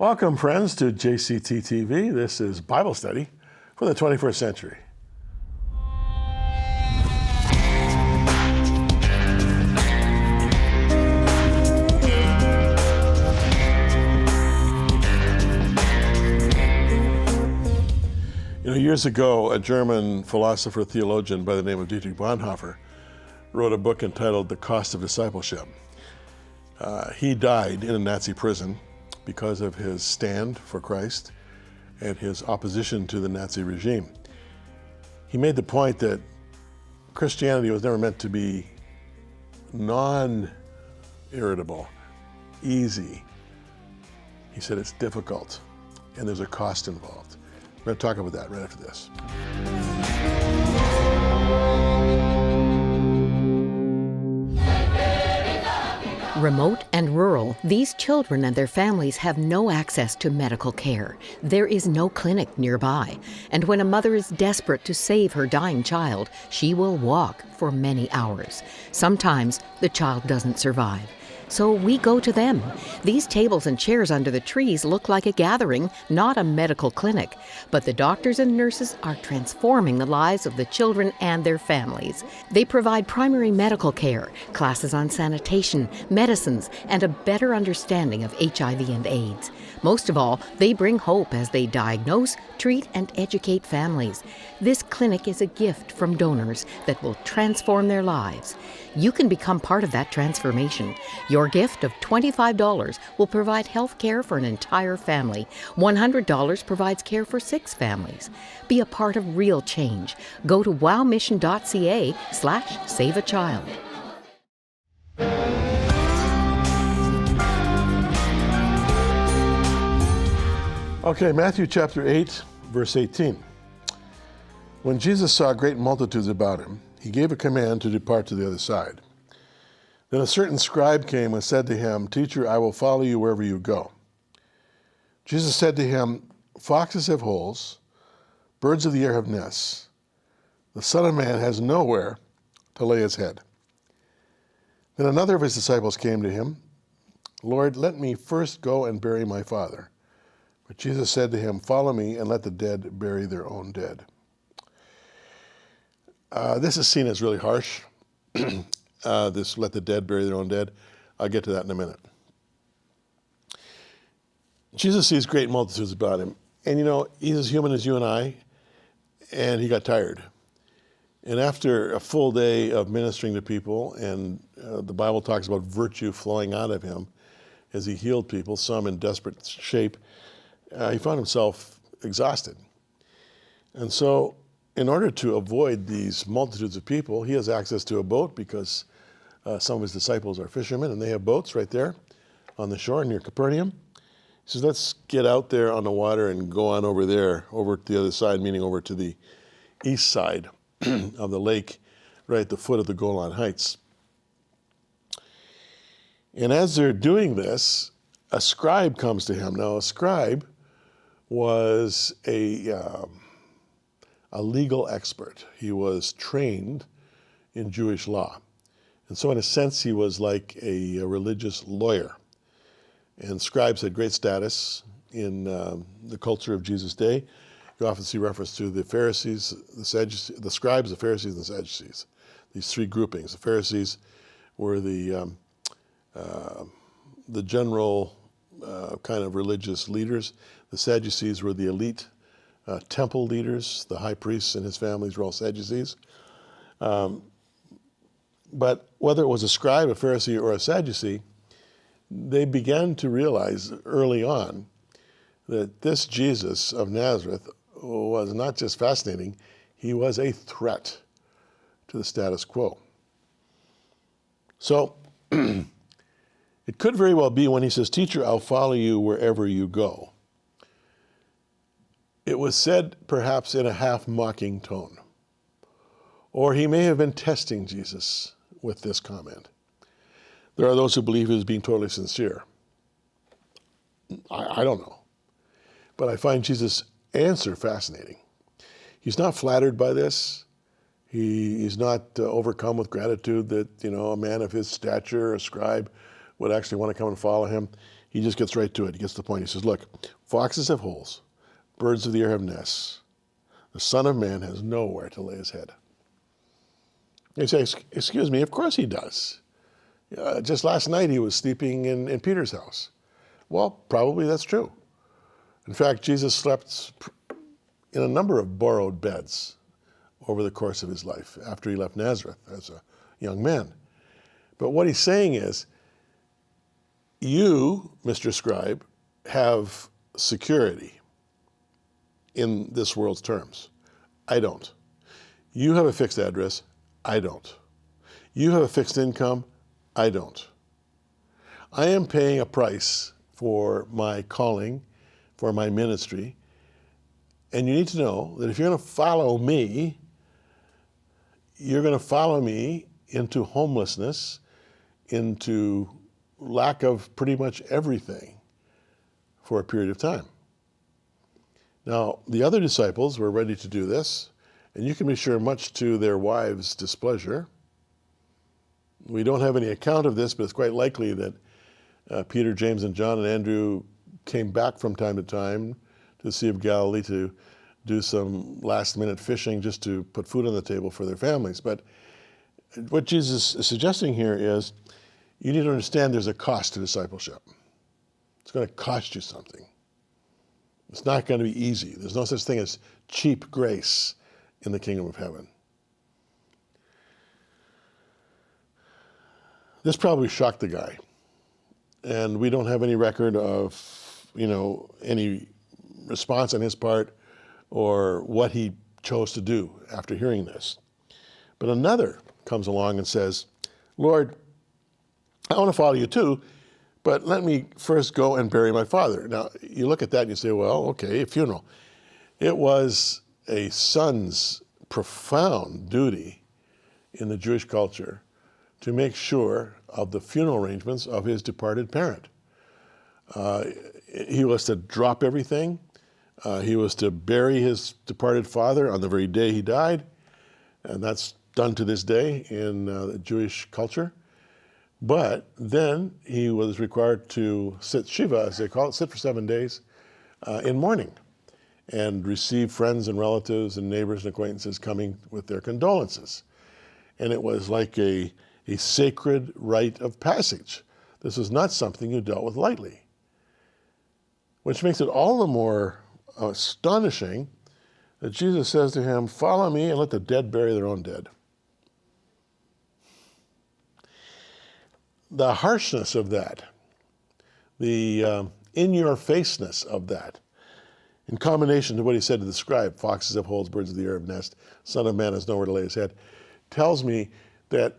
Welcome, friends, to JCT TV. This is Bible study for the 21st century. Years ago, a German philosopher theologian by the name of Dietrich Bonhoeffer wrote a book entitled The Cost of Discipleship. He died in a Nazi prison because of his stand for Christ and his opposition to the Nazi regime. He made the point that Christianity was never meant to be non-irritable, easy. He said it's difficult, and there's a cost involved. We're going to talk about that right after this. Remote and rural, these children and their families have no access to medical care. There is no clinic nearby. And when a mother is desperate to save her dying child, she will walk for many hours. Sometimes the child doesn't survive. So we go to them. These tables and chairs under the trees look like a gathering, not a medical clinic. But the doctors and nurses are transforming the lives of the children and their families. They provide primary medical care, classes on sanitation, medicines, and a better understanding of HIV and AIDS. Most of all, they bring hope as they diagnose, treat, and educate families. This clinic is a gift from donors that will transform their lives. You can become part of that transformation. Your gift of $25 will provide health care for an entire family. $100 provides care for 6 families. Be a part of real change. Go to wowmission.ca/saveachild. Okay, Matthew chapter 8, verse 18. When Jesus saw great multitudes about him, he gave a command to depart to the other side. Then a certain scribe came and said to him, "Teacher, I will follow you wherever you go." Jesus said to him, "Foxes have holes, birds of the air have nests. The Son of Man has nowhere to lay his head." Then another of his disciples came to him, "Lord, let me first go and bury my father." But Jesus said to him, "Follow me and let the dead bury their own dead." This is seen as really harsh. This let the dead bury their own dead. I'll get to that in a minute. Jesus sees great multitudes about him. And he's as human as you and I, and he got tired. And after a full day of ministering to people, and the Bible talks about virtue flowing out of him as he healed people, some in desperate shape, he found himself exhausted. And so in order to avoid these multitudes of people, he has access to a boat because some of his disciples are fishermen, and they have boats right there on the shore near Capernaum. He says, let's get out there on the water and go on over there, over to the other side, meaning over to the east side of the lake, right at the foot of the Golan Heights. And as they're doing this, a scribe comes to him. Now, a scribe was a legal expert. He was trained in Jewish law. And so in a sense, he was like a religious lawyer. And scribes had great status in the culture of Jesus' day. You often see reference to the Pharisees, the Sadducees, the scribes, the Pharisees, and the Sadducees. These 3 groupings. The Pharisees were the general kind of religious leaders. The Sadducees were the elite temple leaders. The high priests and his families were all Sadducees. But whether it was a scribe, a Pharisee, or a Sadducee, they began to realize early on that this Jesus of Nazareth was not just fascinating, he was a threat to the status quo. So it could very well be when he says, "Teacher, I'll follow you wherever you go." It was said perhaps in a half-mocking tone. Or he may have been testing Jesus with this comment. There are those who believe he was being totally sincere. I don't know. But I find Jesus' answer fascinating. He's not flattered by this. He's not overcome with gratitude that, a man of his stature, a scribe, would actually want to come and follow him. he just gets right to it. He gets to the point. He says, look, foxes have holes, birds of the air have nests. The Son of Man has nowhere to lay his head. You say, excuse me, of course he does. Just last night he was sleeping in Peter's house. Well, probably that's true. In fact, Jesus slept in a number of borrowed beds over the course of his life after he left Nazareth as a young man. But what he's saying is, you, Mr. Scribe, have security in this world's terms. I don't. You have a fixed address. I don't. You have a fixed income. I don't. I am paying a price for my calling, for my ministry, and you need to know that if you're going to follow me, you're going to follow me into homelessness, into lack of pretty much everything for a period of time. Now, the other disciples were ready to do this, and you can be sure much to their wives' displeasure. We don't have any account of this, but it's quite likely that Peter, James, and John and Andrew came back from time to time to the Sea of Galilee to do some last-minute fishing just to put food on the table for their families. But what Jesus is suggesting here is you need to understand there's a cost to discipleship. It's going to cost you something. It's not going to be easy. There's no such thing as cheap grace in the kingdom of heaven. This probably shocked the guy. And we don't have any record of, any response on his part or what he chose to do after hearing this. But another comes along and says, Lord, I want to follow you too, but let me first go and bury my father. Now, you look at that and you say, well, okay, a funeral. It was a son's profound duty in the Jewish culture to make sure of the funeral arrangements of his departed parent. He was to drop everything. He was to bury his departed father on the very day he died, and that's done to this day in the Jewish culture. But then he was required to sit Shiva, as they call it, sit for 7 days in mourning and receive friends and relatives and neighbors and acquaintances coming with their condolences. And it was like a sacred rite of passage. This was not something you dealt with lightly, which makes it all the more astonishing that Jesus says to him, follow me and let the dead bury their own dead. The harshness of that, the in-your-faceness of that, in combination to what he said to the scribe, foxes have holes, birds of the air have nests, Son of Man has nowhere to lay his head, tells me that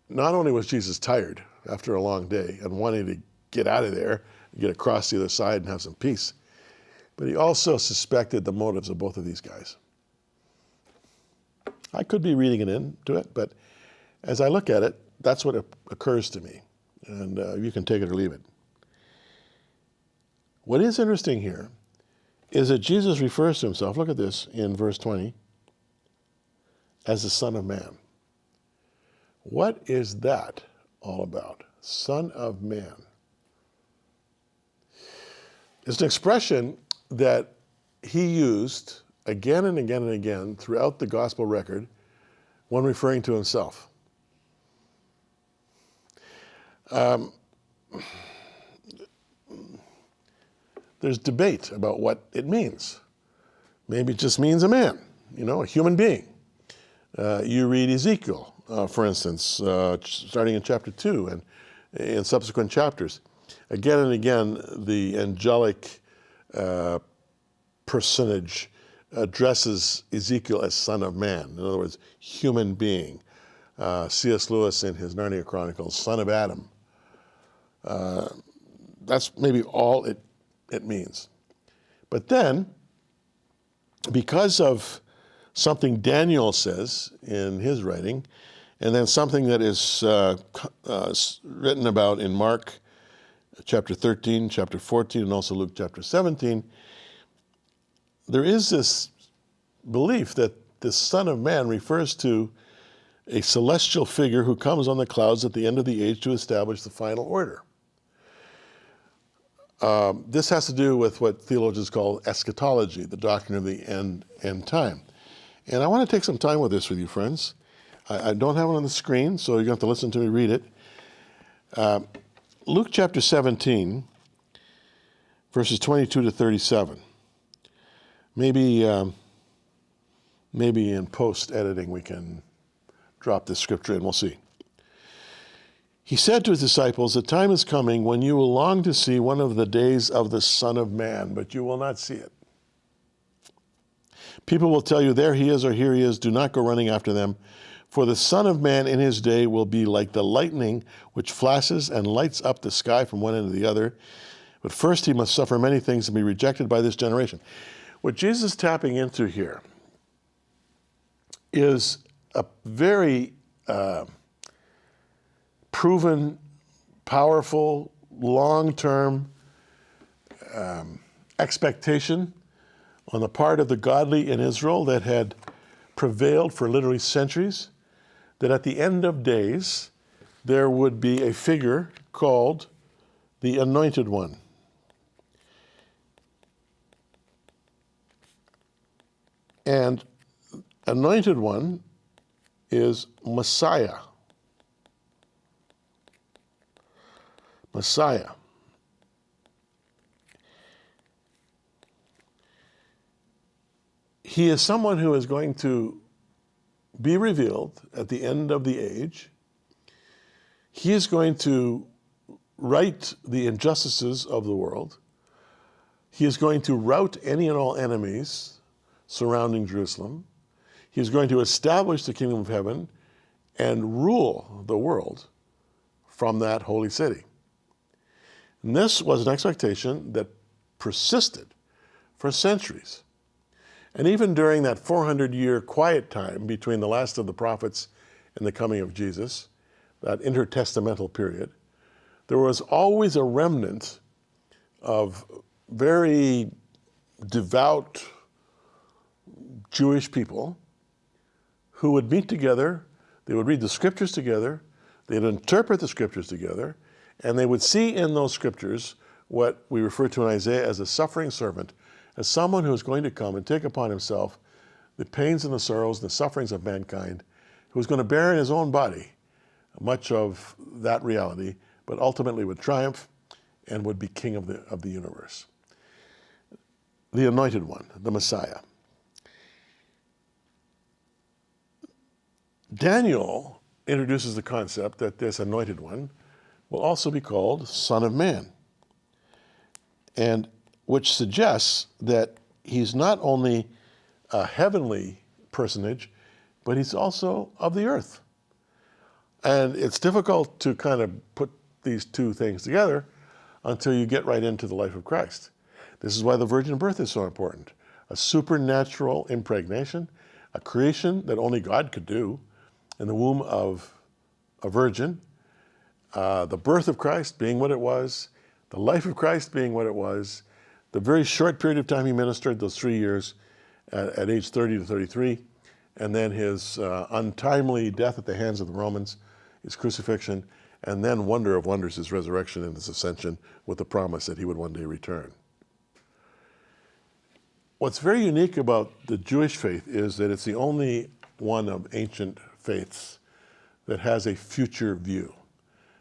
not only was Jesus tired after a long day and wanting to get out of there, get across the other side and have some peace, but he also suspected the motives of both of these guys. I could be reading it into it, but as I look at it, that's what occurs to me. And you can take it or leave it. What is interesting here is that Jesus refers to himself, look at this in verse 20, as the Son of Man. What is that all about? Son of Man. It's an expression that he used again and again and again throughout the gospel record when referring to himself. There's debate about what it means. Maybe it just means a man, a human being. You read Ezekiel, for instance, starting in chapter 2 and in subsequent chapters. Again and again, the angelic personage addresses Ezekiel as Son of Man. In other words, human being. C.S. Lewis in his Narnia Chronicles, Son of Adam. That's maybe all it means. But then, because of something Daniel says in his writing, and then something that is written about in Mark chapter 13, chapter 14, and also Luke chapter 17, there is this belief that the Son of Man refers to a celestial figure who comes on the clouds at the end of the age to establish the final order. This has to do with what theologians call eschatology, the doctrine of the end time. And I want to take some time with this with you, friends. I don't have it on the screen, so you're going to have to listen to me read it. Luke chapter 17, verses 22 to 37. Maybe in post-editing we can drop this scripture in. We'll see. He said to his disciples, "The time is coming when you will long to see one of the days of the Son of Man, but you will not see it. People will tell you, 'There he is,' or 'Here he is.' Do not go running after them. For the Son of Man in his day will be like the lightning which flashes and lights up the sky from one end to the other. But first he must suffer many things and be rejected by this generation." What Jesus is tapping into here is a very proven, powerful, long-term expectation on the part of the godly in Israel that had prevailed for literally centuries, that at the end of days, there would be a figure called the Anointed One. And Anointed One is Messiah. Messiah. He is someone who is going to be revealed at the end of the age. He is going to right the injustices of the world. He is going to rout any and all enemies surrounding Jerusalem. He is going to establish the kingdom of heaven and rule the world from that holy city. And this was an expectation that persisted for centuries. And even during that 400-year quiet time between the last of the prophets and the coming of Jesus, that intertestamental period, there was always a remnant of very devout Jewish people who would meet together, they would read the scriptures together, they'd interpret the scriptures together, and they would see in those scriptures what we refer to in Isaiah as a suffering servant, as someone who is going to come and take upon himself the pains and the sorrows and the sufferings of mankind, who is going to bear in his own body much of that reality, but ultimately would triumph and would be king of the universe. The Anointed One, the Messiah. Daniel introduces the concept that this Anointed One will also be called Son of Man, and which suggests that he's not only a heavenly personage, but he's also of the earth. And it's difficult to kind of put these two things together until you get right into the life of Christ. This is why the virgin birth is so important. A supernatural impregnation, a creation that only God could do in the womb of a virgin, the birth of Christ being what it was, the life of Christ being what it was, the very short period of time he ministered, those 3 years at age 30 to 33, and then his untimely death at the hands of the Romans, his crucifixion, and then, wonder of wonders, his resurrection and his ascension with the promise that he would one day return. What's very unique about the Jewish faith is that it's the only one of ancient faiths that has a future view,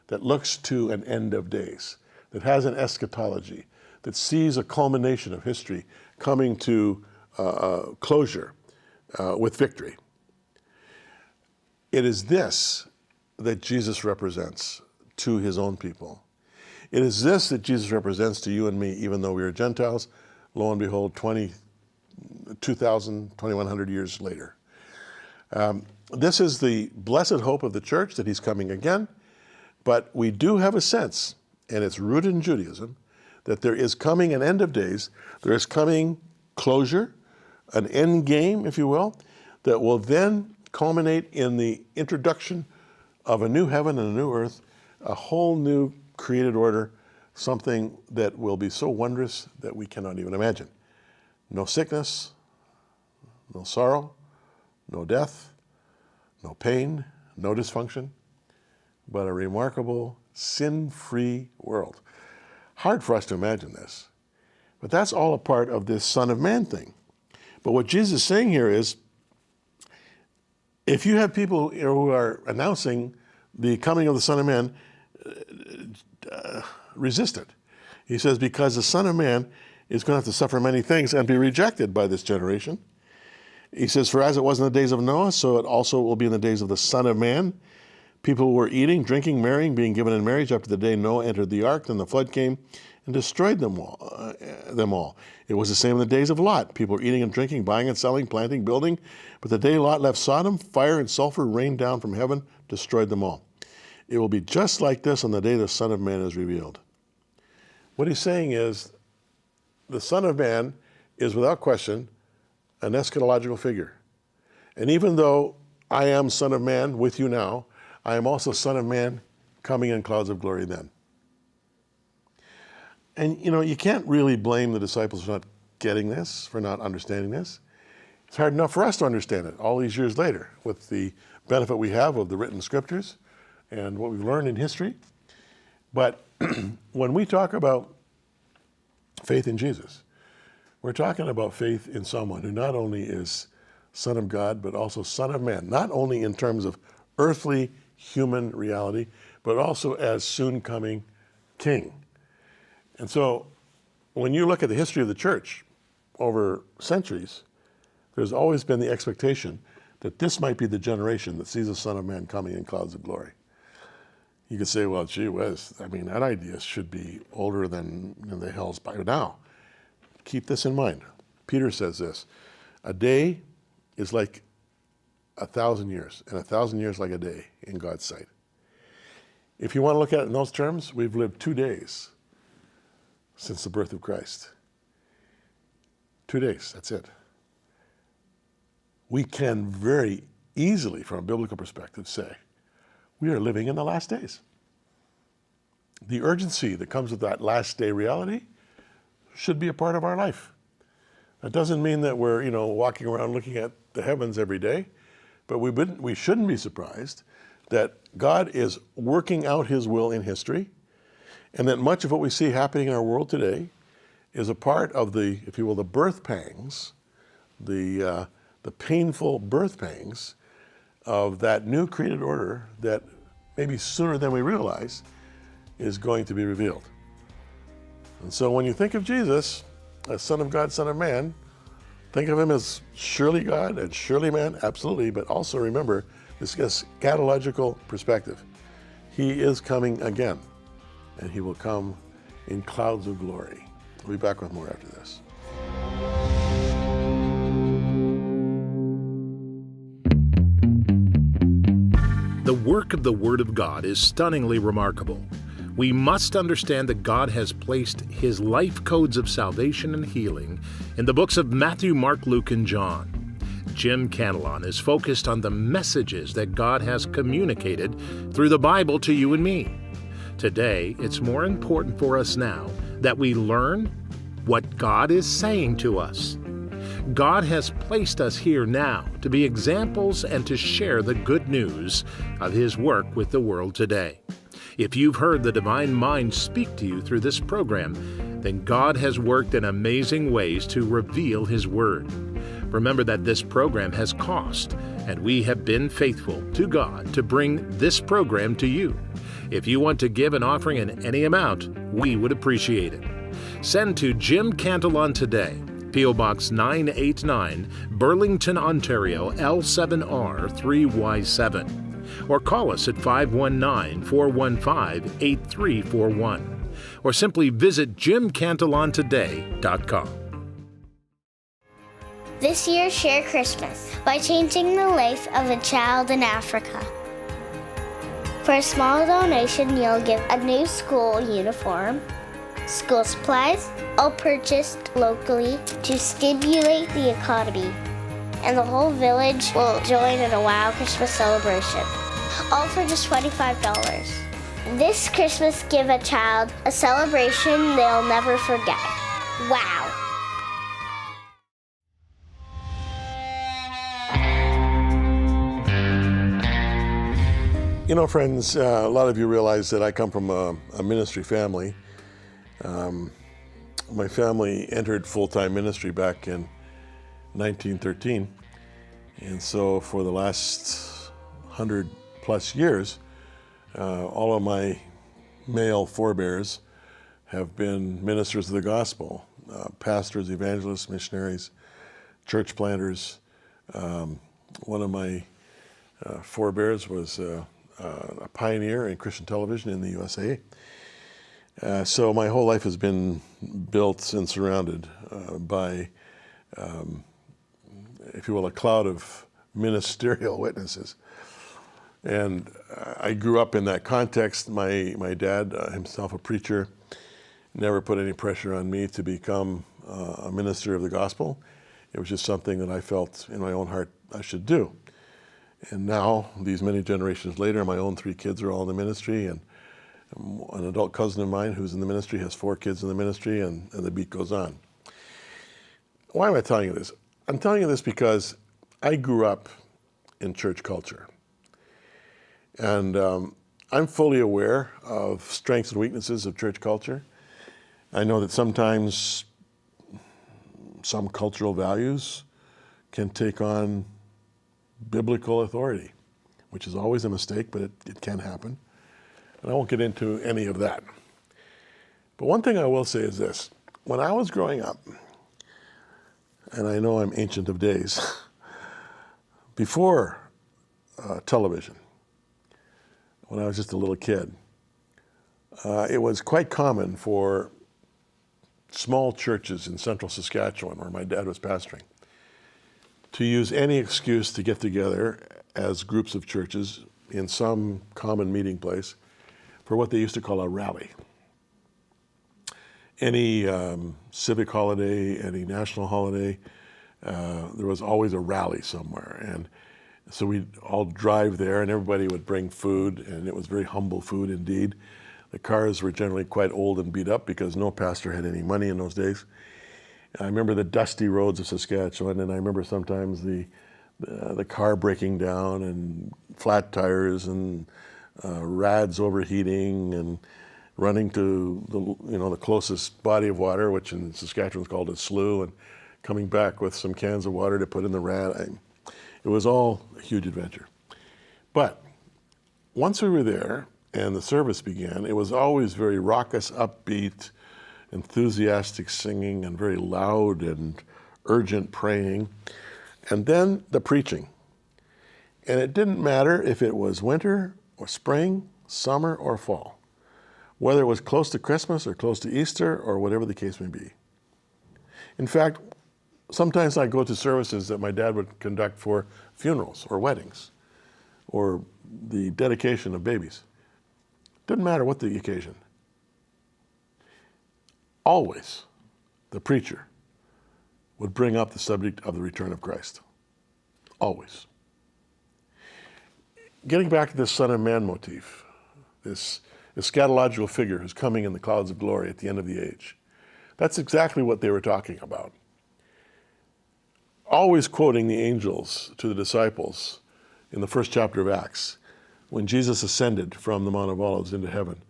that looks to an end of days, that has an eschatology, that sees a culmination of history coming to closure with victory. It is this that Jesus represents to his own people. It is this that Jesus represents to you and me, even though we are Gentiles, lo and behold, 2,100 years later. This is the blessed hope of the church, that he's coming again, but we do have a sense, and it's rooted in Judaism, that there is coming an end of days, there is coming closure, an end game, if you will, that will then culminate in the introduction of a new heaven and a new earth, a whole new created order, something that will be so wondrous that we cannot even imagine. No sickness, no sorrow, no death, no pain, no dysfunction, but a remarkable sin-free world. hard for us to imagine this. But that's all a part of this Son of Man thing. But what Jesus is saying here is, if you have people who are announcing the coming of the Son of Man, resist it. He says, because the Son of Man is going to have to suffer many things and be rejected by this generation. He says, for as it was in the days of Noah, so it also will be in the days of the Son of Man. People were eating, drinking, marrying, being given in marriage after the day Noah entered the ark. Then the flood came and destroyed them all. It was the same in the days of Lot. People were eating and drinking, buying and selling, planting, building. But the day Lot left Sodom, fire and sulfur rained down from heaven, destroyed them all. It will be just like this on the day the Son of Man is revealed. What he's saying is, the Son of Man is without question an eschatological figure. And even though I am Son of Man with you now, I am also Son of Man coming in clouds of glory then. And you can't really blame the disciples for not getting this, for not understanding this. It's hard enough for us to understand it all these years later with the benefit we have of the written scriptures and what we've learned in history. But when we talk about faith in Jesus, we're talking about faith in someone who not only is Son of God, but also Son of Man, not only in terms of earthly human reality, but also as soon coming King. And so when you look at the history of the church over centuries, there's always been the expectation that this might be the generation that sees the Son of Man coming in clouds of glory. You could say, well, gee whiz, that idea should be older than the hills by now. Keep this in mind. Peter says this, a day is like 1,000 years, and 1,000 years like a day in God's sight. If you want to look at it in those terms, we've lived 2 days since the birth of Christ. 2 days, that's it. We can very easily, from a biblical perspective, say, we are living in the last days. The urgency that comes with that last day reality should be a part of our life. That doesn't mean that we're, walking around looking at the heavens every day, but we shouldn't be surprised that God is working out his will in history, and that much of what we see happening in our world today is a part of the, if you will, the birth pangs, the painful birth pangs of that new created order that maybe sooner than we realize is going to be revealed. And so when you think of Jesus as Son of God, Son of Man, think of him as surely God and surely man, absolutely, but also remember this eschatological perspective. He is coming again, and he will come in clouds of glory. We'll be back with more after this. The work of the Word of God is stunningly remarkable. We must understand that God has placed his life codes of salvation and healing in the books of Matthew, Mark, Luke, and John. Jim Cantelon is focused on the messages that God has communicated through the Bible to you and me. Today, it's more important for us now that we learn what God is saying to us. God has placed us here now to be examples and to share the good news of his work with the world today. If you've heard the Divine Mind speak to you through this program, then God has worked in amazing ways to reveal his word. Remember that this program has cost, and we have been faithful to God to bring this program to you. If you want to give an offering in any amount, we would appreciate it. Send to Jim Cantelon today, P.O. Box 989, Burlington, Ontario, L7R3Y7. Or call us at 519-415-8341. Or simply visit jimcantelontoday.com. This year, share Christmas by changing the life of a child in Africa. For a small donation, you'll get a new school uniform, school supplies, all purchased locally to stimulate the economy. And the whole village will join in a wow Christmas celebration, all for just $25. This Christmas, give a child a celebration they'll never forget. Wow. Friends, a lot of you realize that I come from a ministry family. My family entered full-time ministry back in 1913, and so for the last 100 plus years, all of my male forebears have been ministers of the gospel, pastors, evangelists, missionaries, church planters. One of my forebears was a pioneer in Christian television in the USA. So my whole life has been built and surrounded by, if you will, a cloud of ministerial witnesses. And I grew up in that context. My dad, himself a preacher, never put any pressure on me to become a minister of the gospel. It was just something that I felt in my own heart I should do. And now, these many generations later, my own 3 kids are all in the ministry, and an adult cousin of mine who's in the ministry has 4 kids in the ministry, and the beat goes on. Why am I telling you this? I'm telling you this because I grew up in church culture. And I'm fully aware of strengths and weaknesses of church culture. I know that sometimes some cultural values can take on biblical authority, which is always a mistake, but it can happen. And I won't get into any of that. But one thing I will say is this. When I was growing up, and I know I'm ancient of days, before television, when I was just a little kid, it was quite common for small churches in central Saskatchewan, where my dad was pastoring, to use any excuse to get together as groups of churches in some common meeting place for what they used to call a rally. Any civic holiday, any national holiday, there was always a rally somewhere. And so we'd all drive there, and everybody would bring food, and it was very humble food indeed. The cars were generally quite old and beat up because no pastor had any money in those days. I remember the dusty roads of Saskatchewan, and I remember sometimes the car breaking down and flat tires and rads overheating and running to the closest body of water, which in Saskatchewan is called a slough, and coming back with some cans of water to put in the rad. It was all a huge adventure. But once we were there and the service began, it was always very raucous, upbeat, enthusiastic singing, and very loud and urgent praying. And then the preaching. And it didn't matter if it was winter or spring, summer or fall, whether it was close to Christmas or close to Easter or whatever the case may be. In fact, sometimes I'd go to services that my dad would conduct for funerals or weddings or the dedication of babies. Didn't matter what the occasion. Always, the preacher would bring up the subject of the return of Christ. Always. Getting back to this Son of Man motif, this eschatological figure who's coming in the clouds of glory at the end of the age, that's exactly what they were talking about. Always quoting the angels to the disciples in the first chapter of Acts, when Jesus ascended from the Mount of Olives into heaven.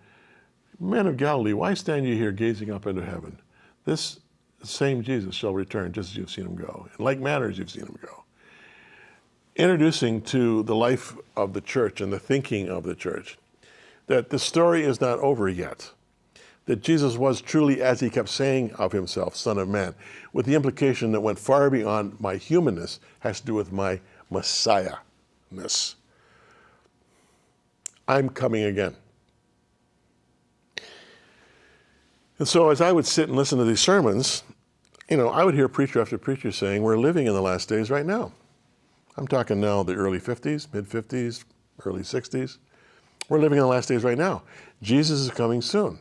Men of Galilee, why stand you here gazing up into heaven? This same Jesus shall return just as you've seen him go. In like manner as you've seen him go. Introducing to the life of the church and the thinking of the church that the story is not over yet. That Jesus was truly, as he kept saying of himself, Son of Man, with the implication that went far beyond my humanness, has to do with my Messiah-ness. I'm coming again. And so as I would sit and listen to these sermons, I would hear preacher after preacher saying, we're living in the last days right now. I'm talking now the early 50s, mid-50s, early 60s. We're living in the last days right now. Jesus is coming soon.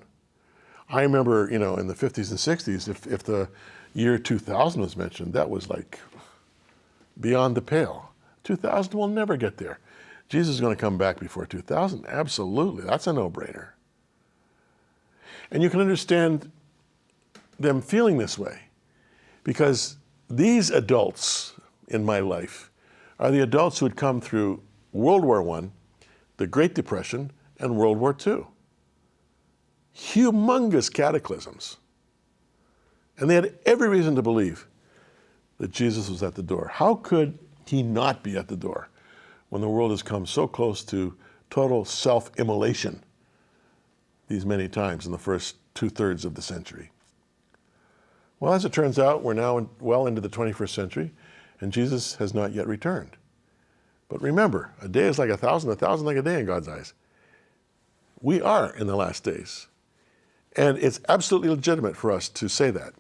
I remember, in the 50s and 60s, if the year 2000 was mentioned, that was like beyond the pale. 2000 will never get there. Jesus is going to come back before 2000. Absolutely. That's a no-brainer. And you can understand them feeling this way because these adults in my life are the adults who had come through World War I, the Great Depression, and World War II. humongous cataclysms. And they had every reason to believe that Jesus was at the door. How could he not be at the door when the world has come so close to total self-immolation these many times in the first 2/3 of the century? Well, as it turns out, we're now well into the 21st century, and Jesus has not yet returned. But remember, a day is like 1,000 like a day in God's eyes. We are in the last days. And it's absolutely legitimate for us to say that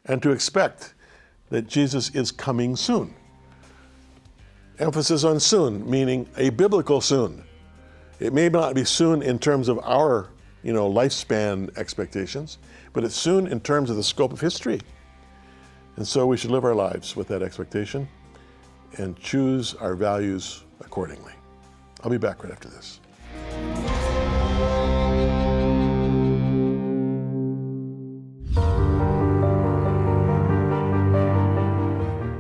and to expect that Jesus is coming soon. Emphasis on soon, meaning a biblical soon. It may not be soon in terms of our, lifespan expectations, but it's soon in terms of the scope of history. And so we should live our lives with that expectation and choose our values accordingly. I'll be back right after this.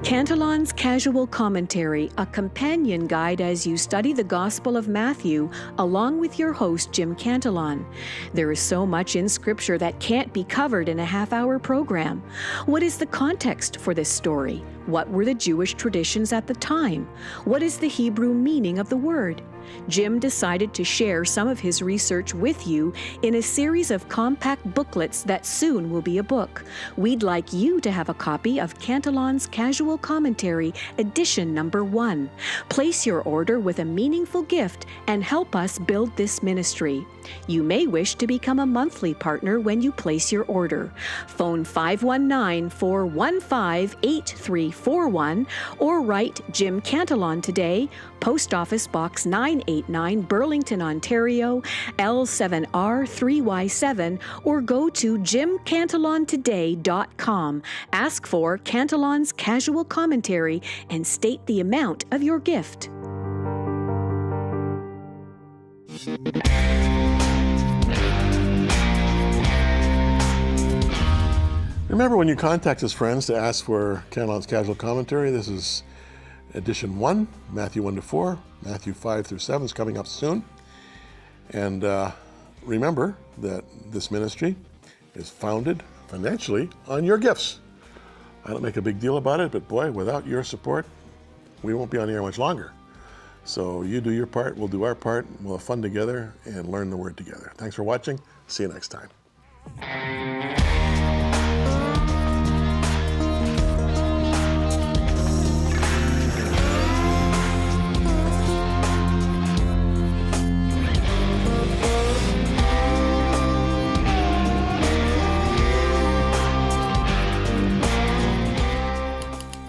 Cantelon's Casual Commentary, a companion guide as you study the Gospel of Matthew, along with your host, Jim Cantelon. There is so much in Scripture that can't be covered in a half-hour program. What is the context for this story? What were the Jewish traditions at the time? What is the Hebrew meaning of the word? Jim decided to share some of his research with you in a series of compact booklets that soon will be a book. We'd like you to have a copy of Cantelon's Casual Commentary, edition number 1. Place your order with a meaningful gift and help us build this ministry. You may wish to become a monthly partner when you place your order. Phone 519-415-8341 or write Jim Cantelon today, Post Office Box 989, Burlington, Ontario, L7R3Y7, or go to jimcantelontoday.com. Ask for Cantelon's Casual Commentary and state the amount of your gift. Remember when you contact his friends to ask for Cantelon's Casual Commentary, this is edition 1, Matthew 1-4, Matthew 5-7 is coming up soon. And remember that this ministry is founded financially on your gifts. I don't make a big deal about it, but boy, without your support, we won't be on the air much longer. So you do your part, we'll do our part, we'll have fun together and learn the word together. Thanks for watching. See you next time.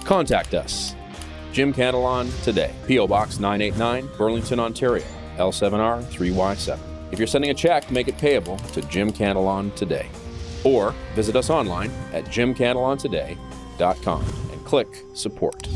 Contact us. Jim Cantelon today. P.O. Box 989, Burlington, Ontario, L7R3Y7. If you're sending a check, make it payable to Jim Cantelon today. Or visit us online at jimcantelontoday.com and click Support.